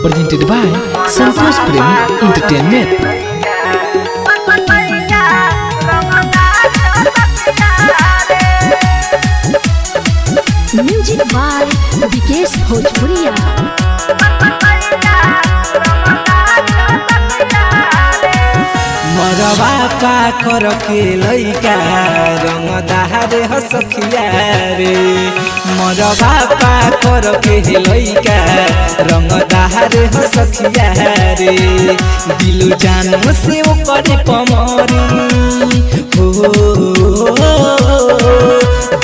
presented by Santosh Premi Entertainment. Music by Vikesh Bhojpuriya. मरवा का कर के लइका रंग दहारे हसखिया रे। मरवा का कर के लइका रंग दहारे हसखिया रे। दिल जान से ओकर पमरी हो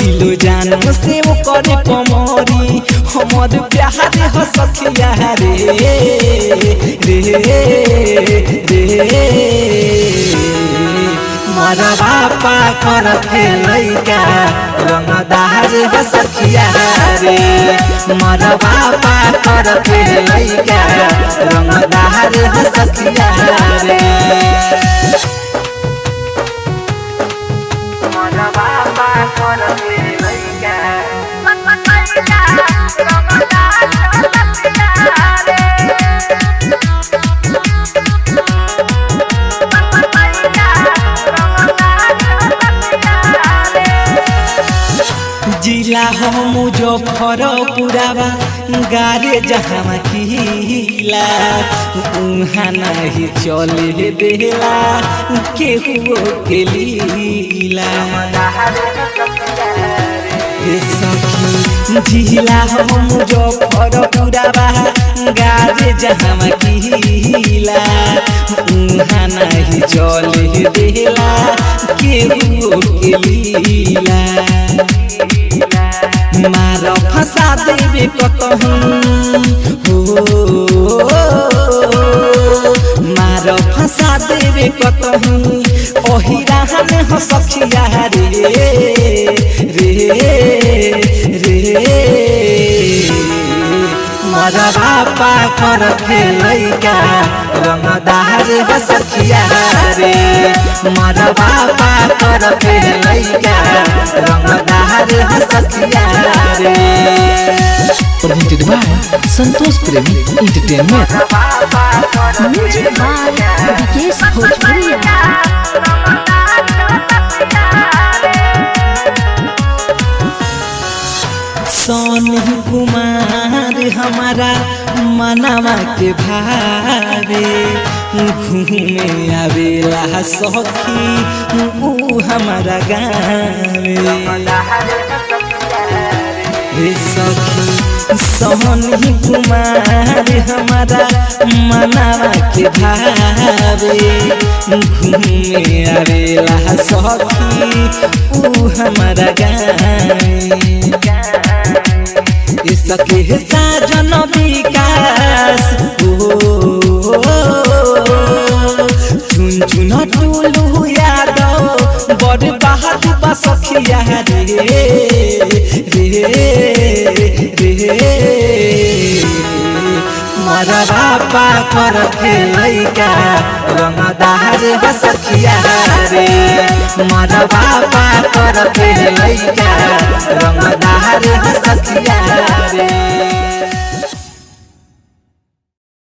दिल जान से ओकर पमरी हमर प्यार हसखिया रे रे मरवा पा कर लइका रंग दहारे हसखिया रे। मरवा पा कर लइका रंग दहारे हसखिया रे। मरवा पा कर लइका जिला हो मुजफ्फरपुरवा गारे जहाँ किला उहाँ नहीं चले देला केहू के लीला। सखी जिला हो मुजफ्फरपुरवा गारे जहाँ किला उहाँ नहीं चले देला केहू के लीला। मार फंसा देवे कतहूँ हो मार फंसा देवे कतहूँ ओही राहन हसखिया रे मरवा पा कर लइका रंग दहारे हसखिया रे। मरवा पा कर लइका रंग दहारे हसखिया रे। Presented by Santosh Premi Entertainment. Music by Vikesh Bhojpuriya. Soni Kumar हमारा मनवा के भावे घूमे आवेला सखी ऊ हमारा गावे। सखी सोनी कुमार हमारा मनवा के भावे घूमे आवेला सखी ऊ हमारा गावे। सके साजन विकास चुन चुन टुलू यादव बड़ बहादुर बसखिया रे मरवा पा कर लइका रंग दहारे हसखिया रे। मरवा पा कर लइका रंग दहारे हसखिया रे।